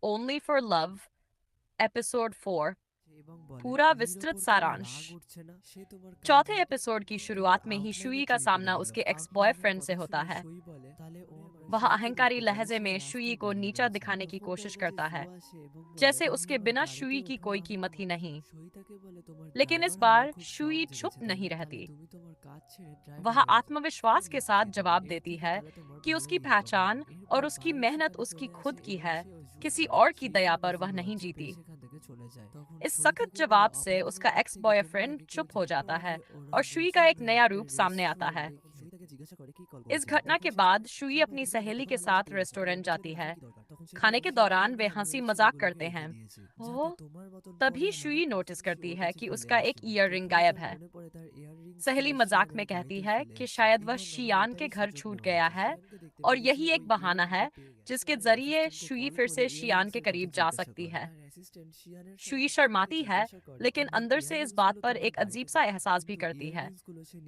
Only for love episode 4 पूरा विस्तृत सारांश। चौथे एपिसोड की शुरुआत में ही शुई का सामना उसके एक्स बॉयफ्रेंड से होता है। वह अहंकारी लहजे में शुई को नीचा दिखाने की कोशिश करता है, जैसे उसके बिना शुई की कोई कीमत ही नहीं। लेकिन इस बार शुई चुप नहीं रहती। वह आत्मविश्वास के साथ जवाब देती है कि उसकी पहचान और उसकी मेहनत उसकी खुद की है, किसी और की दया पर वह नहीं जीती। इस सख्त जवाब से उसका एक्स बॉयफ्रेंड चुप हो जाता है और शुई का एक नया रूप सामने आता है। इस घटना के बाद शुई अपनी सहेली के साथ रेस्टोरेंट जाती है। खाने के दौरान वे हंसी मजाक करते हैं। वो तभी शुई नोटिस करती है कि उसका एक ईयररिंग गायब है। सहेली मजाक में कहती है कि शायद वह शियान के घर छूट गया है और यही एक बहाना है जिसके जरिए शुई फिर से शियान के करीब जा सकती है। शुई शर्माती है, लेकिन अंदर से इस बात पर एक अजीब सा एहसास भी करती है,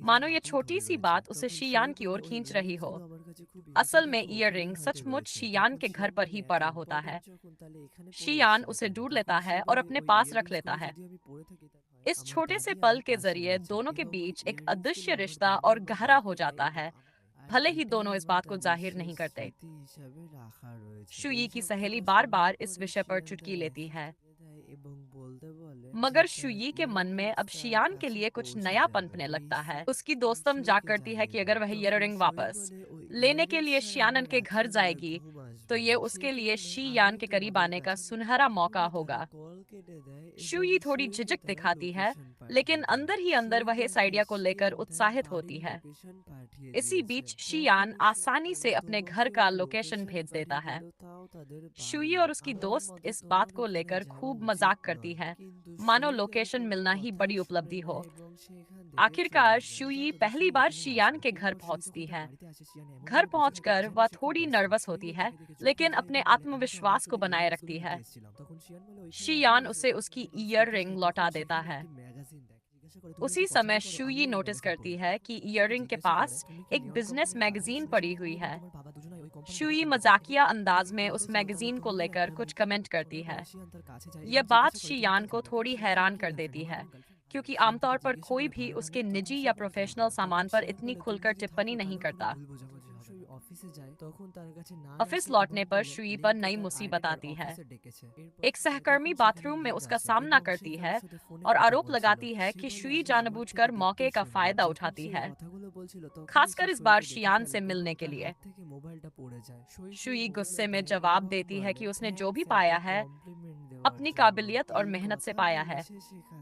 मानो ये छोटी सी बात उसे शियान की ओर खींच रही हो। असल में ईयररिंग सचमुच शियान के घर पर ही पड़ा होता है। शियान उसे ढूंढ लेता है और अपने पास रख लेता है। इस छोटे से पल के जरिए दोनों के बीच एक अदृश्य रिश्ता और गहरा हो जाता है, भले ही दोनों इस बात को जाहिर नहीं करते। शुई की सहेली बार बार इस विषय पर चुटकी लेती है, मगर शुई के मन में अब शियान के लिए कुछ नया पनपने लगता है। उसकी दोस्तम जाग करती है कि अगर वह ईयररिंग वापस लेने के लिए शियानन के घर जाएगी, तो ये उसके लिए शियान के करीब आने का सुनहरा मौका होगा। शुई थोड़ी झिझक दिखाती है, लेकिन अंदर ही अंदर वह इस आइडिया को लेकर उत्साहित होती है। इसी बीच शियान आसानी से अपने घर का लोकेशन भेज देता है। शुई और उसकी दोस्त इस बात को लेकर खूब मजाक करती है, मानो लोकेशन मिलना ही बड़ी उपलब्धि हो। आखिरकार शुई पहली बार शियान के घर पहुंचती है। घर पहुंचकर वह थोड़ी नर्वस होती है, लेकिन अपने आत्मविश्वास को बनाए रखती है। शियान उसे उसकी ईयर रिंग लौटा देता है। उसी समय शुई नोटिस करती है कि ईयररिंग के पास एक बिजनेस मैगजीन पड़ी हुई है। शुई मजाकिया अंदाज में उस मैगजीन को लेकर कुछ कमेंट करती है। यह बात शियान को थोड़ी हैरान कर देती है, क्योंकि आमतौर पर कोई भी उसके निजी या प्रोफेशनल सामान पर इतनी खुलकर टिप्पणी नहीं करता। ऑफिस लौटने पर शुई पर नई मुसीबत आती है। एक सहकर्मी बाथरूम में उसका सामना करती है और आरोप लगाती है कि शुई जानबूझकर मौके का फायदा उठाती है, खासकर इस बार शियान से मिलने के लिए। शुई गुस्से में जवाब देती है कि उसने जो भी पाया है अपनी काबिलियत और मेहनत से पाया है।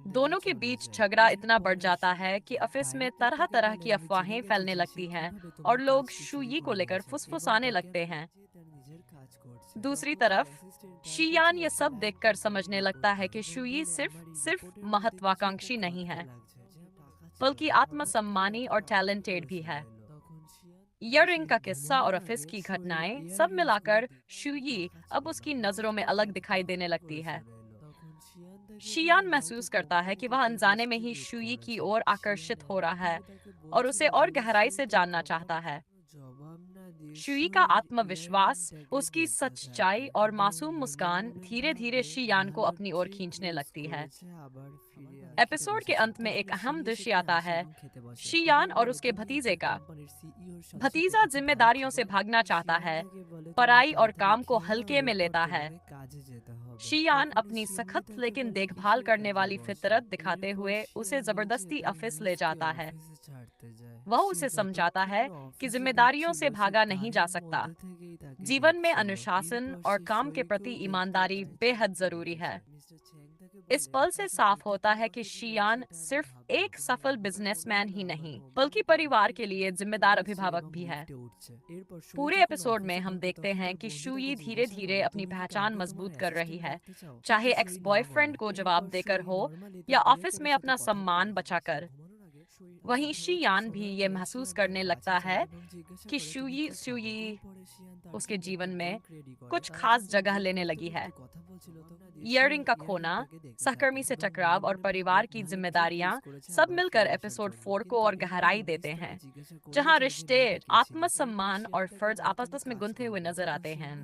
दोनों के बीच झगड़ा इतना बढ़ जाता है कि ऑफिस में तरह तरह की अफवाहें फैलने लगती हैं और लोग शुई को लेकर फुसफुसाने लगते हैं। दूसरी तरफ शियान ये सब देखकर समझने लगता है कि शुई सिर्फ सिर्फ महत्वाकांक्षी नहीं है, बल्कि आत्मसम्मानी और टैलेंटेड भी है। ईयररिंग का किस्सा और ऑफिस की घटनाएं सब मिलाकर शुई अब उसकी नजरों में अलग दिखाई देने लगती है। शियान महसूस करता है कि वह अनजाने में ही शुई की ओर आकर्षित हो रहा है और उसे और गहराई से जानना चाहता है। शुई का आत्मविश्वास, उसकी सच्चाई और मासूम मुस्कान धीरे धीरे शियान को अपनी ओर खींचने लगती है। एपिसोड के अंत में एक अहम दृश्य आता है, शियान और उसके भतीजे का। भतीजा जिम्मेदारियों से भागना चाहता है, पढ़ाई और काम को हल्के में लेता है। शियान अपनी सख्त लेकिन देखभाल करने वाली फितरत दिखाते हुए उसे जबरदस्ती ऑफिस ले जाता है। वह उसे समझाता है कि जिम्मेदारियों से भागा नहीं जा सकता। जीवन में अनुशासन और काम के प्रति ईमानदारी बेहद जरूरी है। इस पल से साफ होता है कि शियान सिर्फ एक सफल बिजनेसमैन ही नहीं, बल्कि परिवार के लिए जिम्मेदार अभिभावक भी है। पूरे एपिसोड में हम देखते हैं कि शुई धीरे धीरे अपनी पहचान मजबूत कर रही है, चाहे एक्स बॉयफ्रेंड को जवाब देकर हो या ऑफिस में अपना सम्मान बचाकर। वहीं शियान भी ये महसूस करने लगता है कि शुई शुई उसके जीवन में कुछ खास जगह लेने लगी है। ईयररिंग का खोना, सहकर्मी से टकराव और परिवार की जिम्मेदारियां सब मिलकर एपिसोड 4 को और गहराई देते हैं, जहां रिश्ते, आत्मसम्मान और फर्ज आपस में गुंथे हुए नजर आते हैं।